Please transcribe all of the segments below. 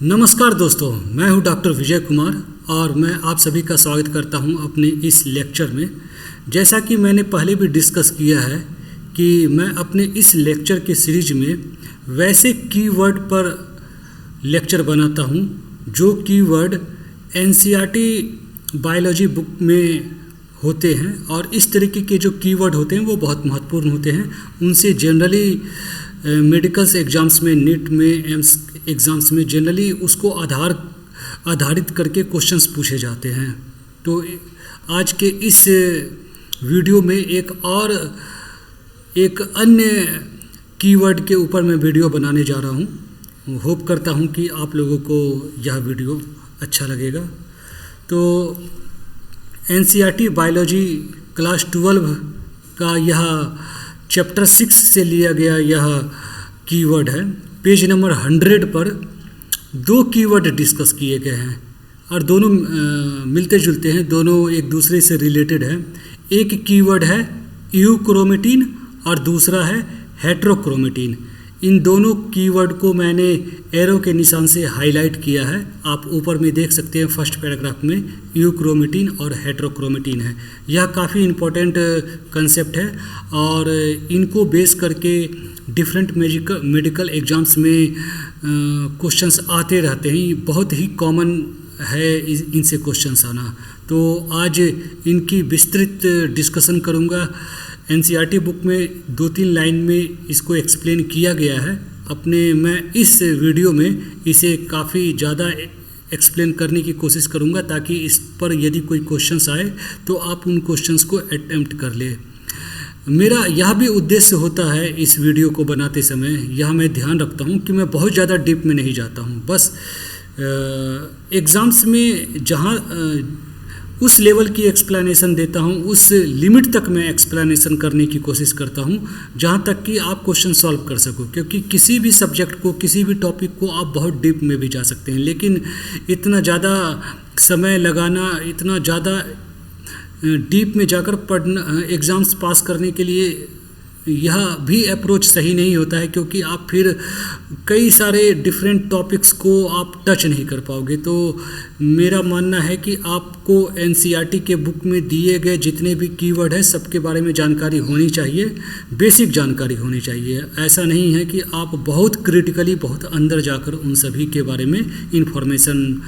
नमस्कार दोस्तों, मैं हूं डॉक्टर विजय कुमार और मैं आप सभी का स्वागत करता हूं अपने इस लेक्चर में। जैसा कि मैंने पहले भी डिस्कस किया है कि मैं अपने इस लेक्चर के सीरीज में वैसे कीवर्ड पर लेक्चर बनाता हूं जो कीवर्ड एनसीईआरटी बायोलॉजी बुक में होते हैं, और इस तरीके के जो कीवर्ड होते हैं वो बहुत महत्वपूर्ण होते हैं। उनसे जनरली मेडिकल्स एग्ज़ाम्स में, नीट में, एम्स एग्ज़ाम्स में जनरली उसको आधारित करके क्वेश्चंस पूछे जाते हैं। तो आज के इस वीडियो में एक अन्य कीवर्ड के ऊपर मैं वीडियो बनाने जा रहा हूँ। होप करता हूँ कि आप लोगों को यह वीडियो अच्छा लगेगा। तो एनसीईआरटी बायोलॉजी क्लास 12 का यह चैप्टर 6 से लिया गया यह कीवर्ड है। पेज नंबर 100 पर दो कीवर्ड डिस्कस किए गए हैं और दोनों मिलते जुलते हैं, दोनों एक दूसरे से रिलेटेड है। एक कीवर्ड है यूक्रोमेटिन और दूसरा है हेट्रोक्रोमेटिन। इन दोनों कीवर्ड को मैंने एरो के निशान से हाईलाइट किया है। आप ऊपर में देख सकते हैं, फर्स्ट पैराग्राफ में यूक्रोमेटिन और हेट्रोक्रोमेटिन है। यह काफ़ी इम्पोर्टेंट कंसेप्ट है और इनको बेस करके डिफरेंट मेडिकल एग्ज़ाम्स में क्वेश्चंस आते रहते हैं। बहुत ही कॉमन है इनसे क्वेश्चंस आना। तो आज इनकी विस्तृत डिस्कशन करूँगा। एनसीईआरटी बुक में 2-3 लाइन में इसको एक्सप्लेन किया गया है। मैं इस वीडियो में इसे काफ़ी ज़्यादा एक्सप्लेन करने की कोशिश करूँगा ताकि इस पर यदि कोई क्वेश्चंस आए तो आप उन क्वेश्चंस को अटेम्प्ट कर ले। मेरा यह भी उद्देश्य होता है इस वीडियो को बनाते समय, यह मैं ध्यान रखता हूँ कि मैं बहुत ज़्यादा डीप में नहीं जाता हूँ। बस एग्ज़ाम्स में जहाँ उस लेवल की एक्सप्लेनेशन देता हूँ, उस लिमिट तक मैं एक्सप्लेनेशन करने की कोशिश करता हूँ जहाँ तक कि आप क्वेश्चन सॉल्व कर सको। क्योंकि किसी भी सब्जेक्ट को, किसी भी टॉपिक को आप बहुत डीप में भी जा सकते हैं, लेकिन इतना ज़्यादा समय लगाना, इतना ज़्यादा डीप में जाकर पढ़ना, एग्ज़ाम्स पास करने के लिए यह भी अप्रोच सही नहीं होता है, क्योंकि आप फिर कई सारे डिफरेंट टॉपिक्स को आप टच नहीं कर पाओगे। तो मेरा मानना है कि आपको एनसीईआरटी के बुक में दिए गए जितने भी कीवर्ड है सबके बारे में जानकारी होनी चाहिए, बेसिक जानकारी होनी चाहिए। ऐसा नहीं है कि आप बहुत क्रिटिकली, बहुत अंदर जाकर उन सभी के बारे में इंफॉर्मेशन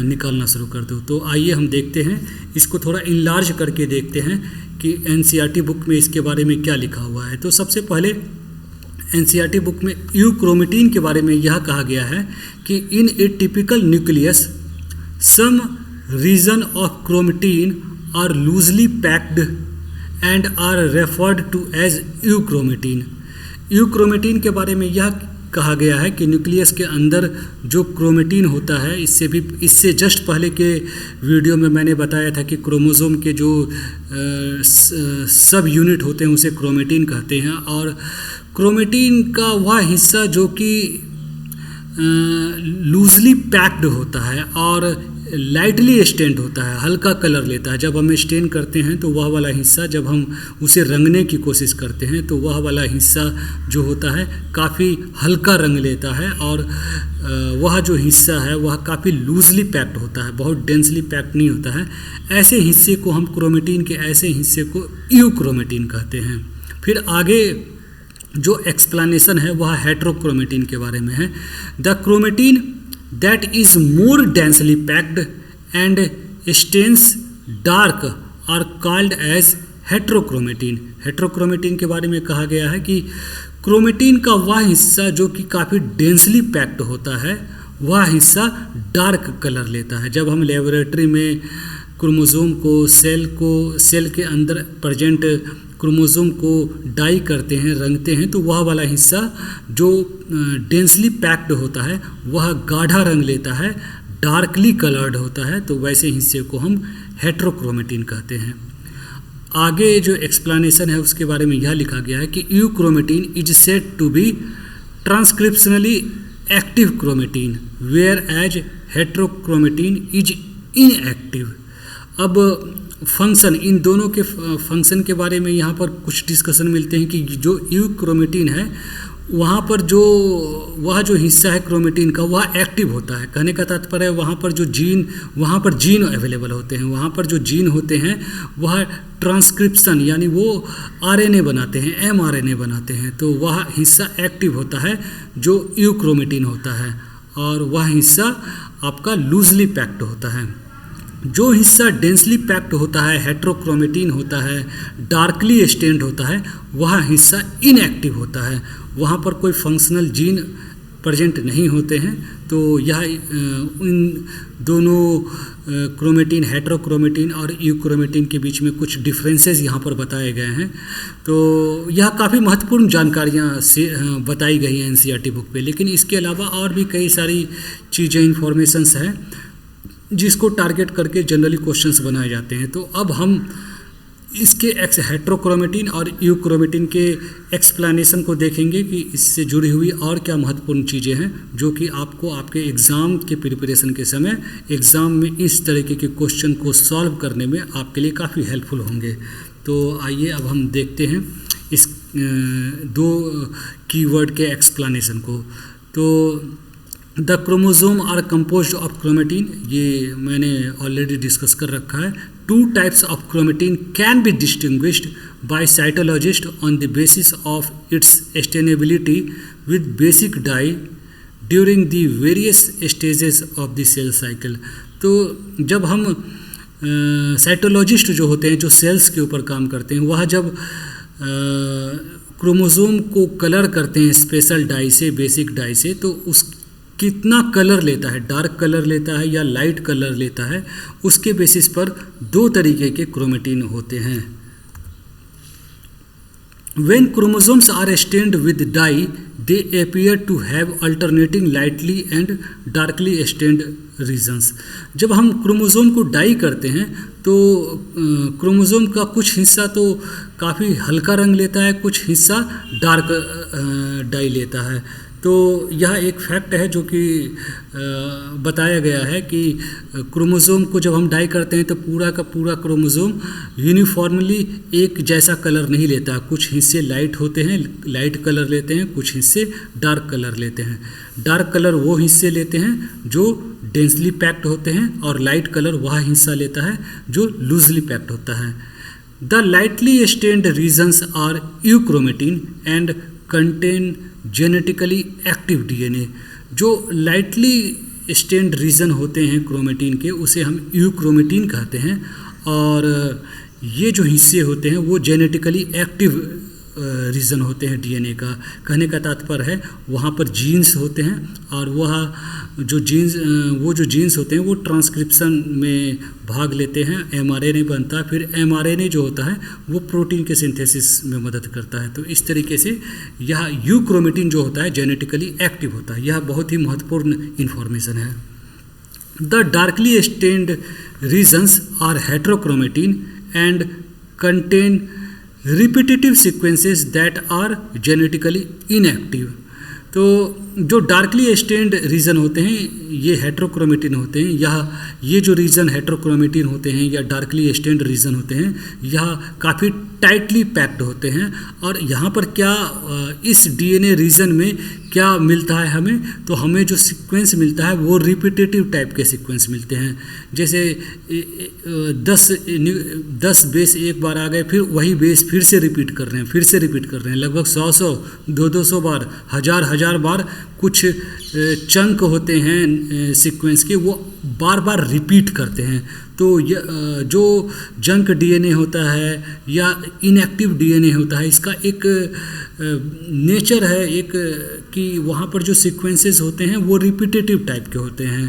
निकालना शुरू कर दो। तो आइए हम देखते हैं, इसको थोड़ा इनलार्ज करके देखते हैं कि एनसीईआरटी बुक में इसके बारे में क्या लिखा हुआ है। तो सबसे पहले एनसीईआरटी बुक में यूक्रोमेटिन के बारे में यह कहा गया है कि in a typical nucleus some region of chromatin are loosely packed and are referred to as euchromatin. Euchromatin के बारे में यह कहा गया है कि न्यूक्लियस के अंदर जो क्रोमेटिन होता है, इससे जस्ट पहले के वीडियो में मैंने बताया था कि क्रोमोसोम के जो सब यूनिट होते हैं उसे क्रोमेटिन कहते हैं। और क्रोमेटिन का वह हिस्सा जो कि लूजली पैक्ड होता है और लाइटली स्टेंड होता है, हल्का कलर लेता है। जब हम स्टेन करते हैं तो वह वाला हिस्सा, जब हम उसे रंगने की कोशिश करते हैं तो वह वाला हिस्सा जो होता है काफ़ी हल्का रंग लेता है, और वह जो हिस्सा है वह काफ़ी लूजली पैक्ड होता है, बहुत डेंसली पैक्ड नहीं होता है। ऐसे हिस्से को हम क्रोमेटिन के ऐसे हिस्से को यूक्रोमेटिन कहते हैं। फिर आगे जो एक्सप्लेनेशन है वह हेट्रोक्रोमेटिन के बारे में है। The chromatin that is more densely packed and stains dark are called as heterochromatin। Heterochromatin के बारे में कहा गया है कि क्रोमेटिन का वह हिस्सा जो कि काफ़ी डेंसली पैक्ड होता है, वह हिस्सा डार्क कलर लेता है। जब हम लेबोरेटरी में क्रोमोसोम को, सेल के अंदर प्रेजेंट क्रोमोसोम को डाई करते हैं, रंगते हैं, तो वह वाला हिस्सा जो डेंसली पैक्ड होता है वह गाढ़ा रंग लेता है, डार्कली कलर्ड होता है। तो वैसे हिस्से को हम हेट्रोक्रोमेटिन कहते हैं। आगे जो एक्सप्लेनेशन है उसके बारे में यह लिखा गया है कि euchromatin is said to be transcriptionally active chromatin whereas heterochromatin is inactive. अब फंक्शन, इन दोनों के फंक्शन के बारे में यहाँ पर कुछ डिस्कशन मिलते हैं कि जो यूक्रोमेटिन है वहाँ पर वह जो हिस्सा है क्रोमेटिन का वह एक्टिव होता है। कहने का तात्पर्य है वहाँ पर जीन अवेलेबल होते हैं, वहाँ पर जो जीन होते हैं वह ट्रांसक्रिप्शन यानी वो आरएनए बनाते हैं, एमआरएनए बनाते हैं, तो वह हिस्सा एक्टिव होता है जो यूक्रोमेटिन होता है, और वह हिस्सा आपका लूजली पैक्ड होता है। जो हिस्सा डेंसली पैक्ड होता है, हेट्रोक्रोमेटिन होता है, डार्कली स्टेन्ड होता है, वह हिस्सा इनएक्टिव होता है, वहाँ पर कोई फंक्शनल जीन प्रेजेंट नहीं होते हैं। तो यह इन दोनों क्रोमेटिन, हेट्रोक्रोमेटिन और यूक्रोमेटिन के बीच में कुछ डिफरेंसेस यहाँ पर बताए गए हैं। तो यह काफ़ी महत्वपूर्ण जानकारियाँ से बताई गई हैं एनसीईआरटी बुक पे, लेकिन इसके अलावा और भी कई सारी चीज़ें, इन्फॉर्मेशंस हैं जिसको टारगेट करके जनरली क्वेश्चंस बनाए जाते हैं। तो अब हम इसके हेट्रोक्रोमेटिन और यूक्रोमेटिन के एक्सप्लेनेशन को देखेंगे कि इससे जुड़ी हुई और क्या महत्वपूर्ण चीज़ें हैं जो कि आपको आपके एग्ज़ाम के प्रिपरेशन के समय एग्ज़ाम में इस तरीके के क्वेश्चन को सॉल्व करने में आपके लिए काफ़ी हेल्पफुल होंगे। तो आइए अब हम देखते हैं इस दो कीवर्ड के एक्सप्लेनेशन को। तो the chromosome are composed of chromatin, ये मैंने ऑलरेडी डिस्कस कर रखा है। Two types of chromatin can be distinguished by cytologist on the basis of its stainability with basic dye during the various stages of the cell cycle. तो जब हम साइटोलॉजिस्ट जो होते हैं, जो सेल्स के ऊपर काम करते हैं, वह जब क्रोमोजोम को कलर करते हैं स्पेशल डाई से, बेसिक डाई से, तो उस कितना कलर लेता है, डार्क कलर लेता है या लाइट कलर लेता है, उसके बेसिस पर दो तरीके के क्रोमेटिन होते हैं। When chromosomes are stained with dye, they appear to have alternating lightly and darkly stained regions. जब हम क्रोमोसोम को डाई करते हैं तो क्रोमोसोम का कुछ हिस्सा तो काफ़ी हल्का रंग लेता है, कुछ हिस्सा डार्क डाई लेता है। तो यह एक फैक्ट है जो कि बताया गया है कि क्रोमोसोम को जब हम डाई करते हैं तो पूरा का पूरा क्रोमोसोम यूनिफॉर्मली एक जैसा कलर नहीं लेता। कुछ हिस्से लाइट होते हैं, लाइट कलर लेते हैं, कुछ हिस्से डार्क कलर लेते हैं। डार्क कलर वो हिस्से लेते हैं जो डेंसली पैक्ड होते हैं, और लाइट कलर वह हिस्सा लेता है जो लूजली पैक्ड होता है। The lightly stained regions are euchromatin and contain genetically active DNA. जो लाइटली स्टेन्ड रीजन होते हैं क्रोमेटिन के, उसे हम यूक्रोमेटिन कहते हैं, और ये जो हिस्से होते हैं वो जेनेटिकली एक्टिव रीजन होते हैं डीएनए का। कहने का तात्पर्य है वहाँ पर जीन्स होते हैं, और वो जो जीन्स होते हैं वो ट्रांसक्रिप्शन में भाग लेते हैं, एमआरएनए बनता है, फिर एमआरएनए जो होता है वो प्रोटीन के सिंथेसिस में मदद करता है। तो इस तरीके से यह यूक्रोमेटिन जो होता है जेनेटिकली एक्टिव होता है। यह बहुत ही महत्वपूर्ण इन्फॉर्मेशन है। The darkly stained regions are heterochromatin and contain repetitive sequences that are genetically inactive. तो जो डार्कली स्टेन्ड रीजन होते हैं ये हेट्रोक्रोमेटिन होते हैं। ये जो रीजन हेट्रोक्रोमेटिन होते हैं या डार्कली स्टेन्ड रीजन होते हैं, यह काफ़ी टाइटली पैक्ड होते हैं। और यहाँ पर क्या इस डीएनए रीजन में क्या मिलता है हमें, तो हमें जो सीक्वेंस मिलता है वो रिपीटेटिव टाइप के सीक्वेंस मिलते हैं। जैसे 10 बेस एक बार आ गए, फिर वही बेस फिर से रिपीट कर रहे हैं, लगभग 100 200 बार, हजार बार कुछ चंक होते हैं सीक्वेंस के, वो बार बार रिपीट करते हैं। तो जो जंक डीएनए होता है या इनएक्टिव डीएनए होता है, इसका एक नेचर है एक कि वहाँ पर जो सीक्वेंसेस होते हैं वो रिपीटेटिव टाइप के होते हैं।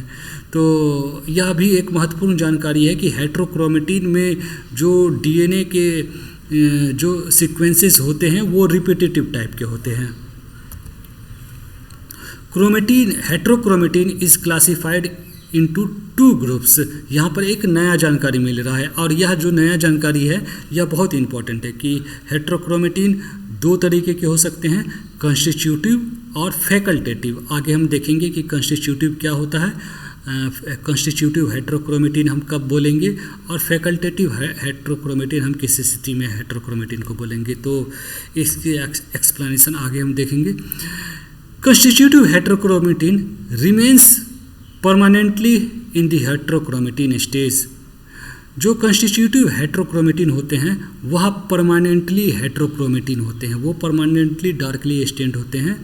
तो यह भी एक महत्वपूर्ण जानकारी है कि हेट्रोक्रोमेटिन में जो डीएनए के जो सीक्वेंसेस होते हैं वो रिपीटेटिव टाइप के होते हैं। Heterochromatin is classified into 2 groups. यहाँ पर एक नया जानकारी मिल रहा है, और यह जो नया जानकारी है यह बहुत इंपॉर्टेंट है कि हेट्रोक्रोमेटिन 2 तरीके के हो सकते हैं, कंस्टिट्यूटिव और फैकल्टेटिव। आगे हम देखेंगे कि कंस्टिट्यूटिव क्या होता है कॉन्स्टिट्यूटिव हेट्रोक्रोमेटिन हम कब बोलेंगे और फैकल्टेटिव हेट्रोक्रोमेटिन हम किस स्थिति में हेट्रोक्रोमेटिन को बोलेंगे, तो इसकी एक्सप्लेनेशन आगे हम देखेंगे। Constitutive heterochromatin remains permanently in the heterochromatin stage. जो कॉन्स्टिट्यूटिव हेट्रोक्रोमेटिन होते हैं वह परमानेंटली हेट्रोक्रोमेटिन होते हैं, वो परमानेंटली डार्कली स्टेंट होते हैं,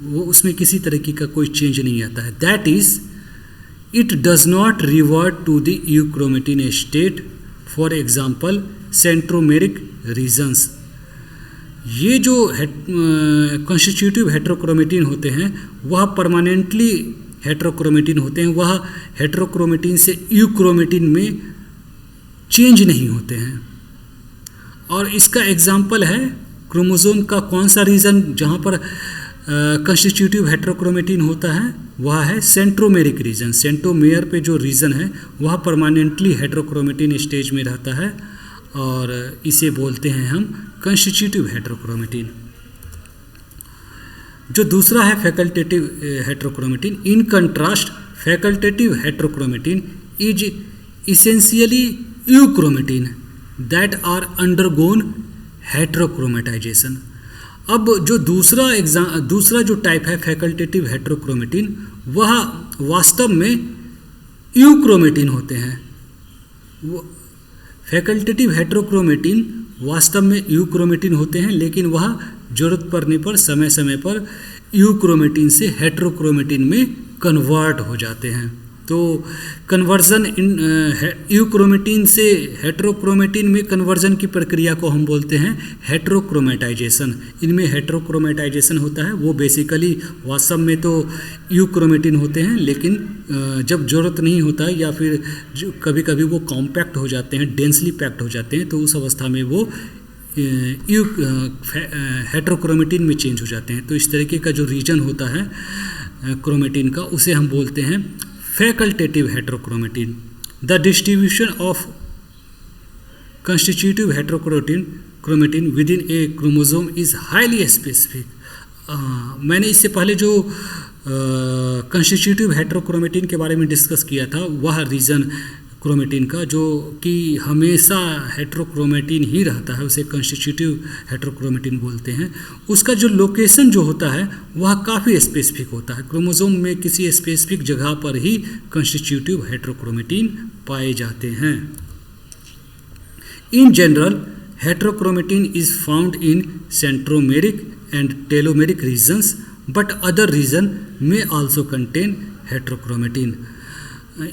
वो उसमें किसी तरीके का कोई चेंज नहीं आता है। That is it does not revert to the euchromatin state, for example centromeric regions. ये जो कॉन्स्टिट्यूटिव हेट्रोक्रोमेटिन होते हैं वह परमानेंटली हेट्रोक्रोमेटिन होते हैं, वह हेट्रोक्रोमेटिन से यूक्रोमेटिन में चेंज नहीं होते हैं। और इसका एग्जाम्पल है क्रोमोसोम का कौन सा रीजन जहाँ पर कॉन्स्टिट्यूटिव हेट्रोक्रोमेटिन होता है, वह है सेंट्रोमेरिक रीजन। सेंट्रोमेयर पे जो रीजन है वह परमानेंटली हेट्रोक्रोमेटिन स्टेज में रहता है और इसे बोलते हैं हम कॉन्स्टिट्यूटिव हेट्रोक्रोमेटिन। जो दूसरा है facultative heterochromatin. In contrast facultative heterochromatin is essentially euchromatin that are undergone heterochromatization. अब जो दूसरा जो टाइप है फैकल्टेटिव हेट्रोक्रोमेटिन, वह वास्तव में यूक्रोमेटिन होते हैं। वो फैकल्टेटिव हेट्रोक्रोमेटिन वास्तव में यूक्रोमेटिन होते हैं, लेकिन वह जरूरत पड़ने पर समय समय पर यूक्रोमेटिन से हेट्रोक्रोमेटिन में कन्वर्ट हो जाते हैं। तो कन्वर्जन यूक्रोमेटिन से हेट्रोक्रोमेटिन में कन्वर्जन की प्रक्रिया को हम बोलते हैं हेट्रोक्रोमेटाइजेशन। इनमें हेट्रोक्रोमेटाइजेशन होता है, वो बेसिकली वास्तव में तो यूक्रोमेटिन होते हैं, लेकिन जब ज़रूरत नहीं होता या फिर कभी कभी वो कॉम्पैक्ट हो जाते हैं, डेंसली पैक्ड हो जाते हैं, तो उस अवस्था में वो हेट्रोक्रोमेटिन में चेंज हो जाते हैं। तो इस तरीके का जो रीजन होता है क्रोमेटिन का, उसे हम बोलते हैं facultative heterochromatin. The distribution of constitutive heterochromatin with in A chromosome is highly specific. मैंने इससे पहले जो कंस्टिट्यूटिव हेट्रोक्रोमेटिन के बारे में डिस्कस किया था, वह रीजन क्रोमेटिन का जो कि हमेशा हेट्रोक्रोमेटिन ही रहता है, उसे कंस्टिट्यूटिव हेट्रोक्रोमेटिन बोलते हैं। उसका जो लोकेशन जो होता है वह काफ़ी स्पेसिफिक होता है। क्रोमोसोम में किसी स्पेसिफिक जगह पर ही कंस्टिट्यूटिव हेट्रोक्रोमेटिन पाए जाते हैं। In general heterochromatin is found in centromeric and telomeric regions, but other region में also contain heterochromatin.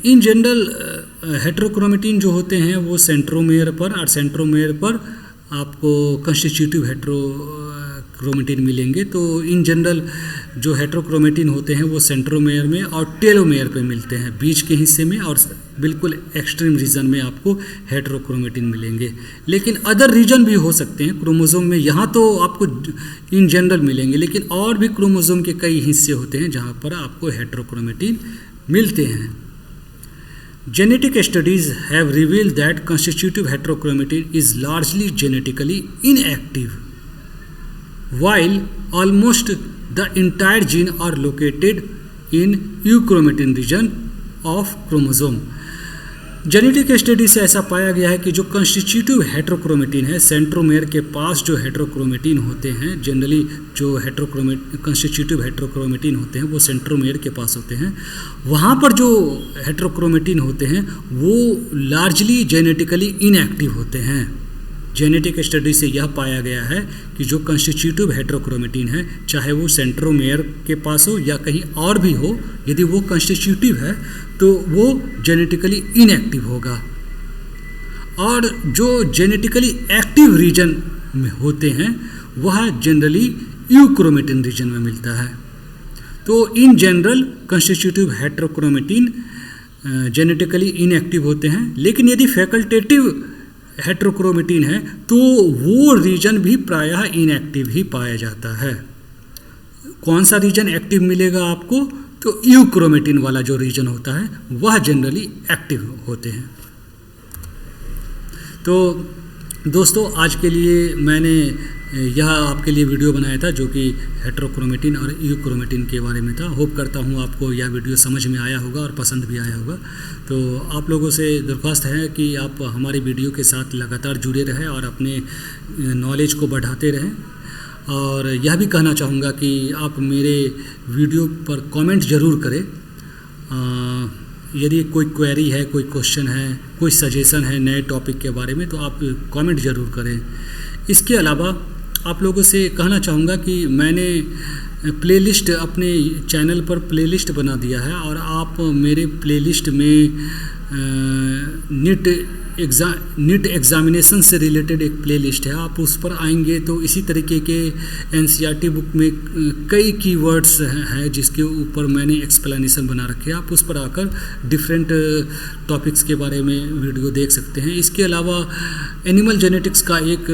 In general heterochromatin जो होते हैं वो सेंट्रोमेयर पर, और सेंट्रोमेयर पर आपको कंस्टिट्यूटिव हेट्रोक्रोमेटिन मिलेंगे। तो इन जनरल जो हेट्रोक्रोमेटिन होते हैं वो सेंट्रोमेयर में और टेलोमेयर पे मिलते हैं, बीच के हिस्से में, और बिल्कुल एक्सट्रीम रीजन में आपको हेट्रोक्रोमेटिन मिलेंगे। लेकिन अदर रीजन भी हो सकते हैं क्रोमोसोम में, यहाँ तो आपको इन जनरल मिलेंगे, लेकिन और भी क्रोमोसोम के कई हिस्से होते हैं जहाँ पर आपको हेट्रोक्रोमेटिन मिलते हैं। Genetic studies have revealed that constitutive heterochromatin is largely genetically inactive, while almost the entire gene are located in euchromatin region of chromosome. Genetic study से ऐसा पाया गया है कि जो कंस्टिट्यूटिव हेट्रोक्रोमेटिन है, सेंट्रोमेयर के पास जो हेट्रोक्रोमेटिन होते हैं, जनरली जो कंस्टिट्यूटिव हेट्रोक्रोमेटिन होते हैं वो सेंट्रोमेयर के पास होते हैं, वहाँ पर जो हेट्रोक्रोमेटिन होते हैं वो लार्जली जेनेटिकली इनएक्टिव होते हैं। जेनेटिक स्टडी से यह पाया गया है कि जो कंस्टिट्यूटिव हेट्रोक्रोमेटिन है, चाहे वो सेंट्रोमेयर के पास हो या कहीं और भी हो, यदि वो कंस्टिट्यूटिव है तो वो जेनेटिकली इनएक्टिव होगा। और जो जेनेटिकली एक्टिव रीजन में होते हैं वह जनरली यूक्रोमेटिन रीजन में मिलता है। तो in general constitutive heterochromatin genetically inactive होते हैं, लेकिन यदि फैकल्टेटिव हेट्रोक्रोमेटिन है तो वो रीजन भी प्रायः इनएक्टिव ही पाया जाता है। कौन सा रीजन एक्टिव मिलेगा आपको? तो यूक्रोमेटिन वाला जो रीजन होता है वह जनरली एक्टिव होते हैं। तो दोस्तों, आज के लिए मैंने यह आपके लिए वीडियो बनाया था जो कि हेटेरोक्रोमेटिन और यूक्रोमेटिन के बारे में था। होप करता हूँ आपको यह वीडियो समझ में आया होगा और पसंद भी आया होगा। तो आप लोगों से दरख्वास्त है कि आप हमारी वीडियो के साथ लगातार जुड़े रहें और अपने नॉलेज को बढ़ाते रहें। और यह भी कहना चाहूँगा कि आप मेरे वीडियो पर कमेंट ज़रूर करें। यदि कोई क्वेरी है, कोई क्वेश्चन है, कोई सजेशन है नए टॉपिक के बारे में, तो आप कमेंट ज़रूर करें। इसके अलावा आप लोगों से कहना चाहूँगा कि मैंने प्लेलिस्ट अपने चैनल पर प्लेलिस्ट बना दिया है और आप मेरे प्लेलिस्ट में नीट एग्ज़ामिनेशन से रिलेटेड एक प्लेलिस्ट है। आप उस पर आएंगे तो इसी तरीके के एनसीईआरटी बुक में कई कीवर्ड्स हैं जिसके ऊपर मैंने एक्सप्लेनेशन बना रखे हैं। आप उस पर आकर डिफरेंट टॉपिक्स के बारे में वीडियो देख सकते हैं। इसके अलावा एनिमल जेनेटिक्स का एक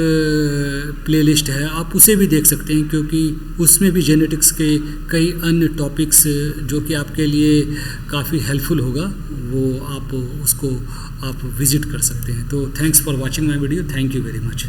प्लेलिस्ट है, आप उसे भी देख सकते हैं क्योंकि उसमें भी जेनेटिक्स के कई अन्य टॉपिक्स जो कि आपके लिए काफ़ी हेल्पफुल होगा, वो आप उसको आप विज़िट कर सकते हैं। तो thanks for watching my video. Thank you very much.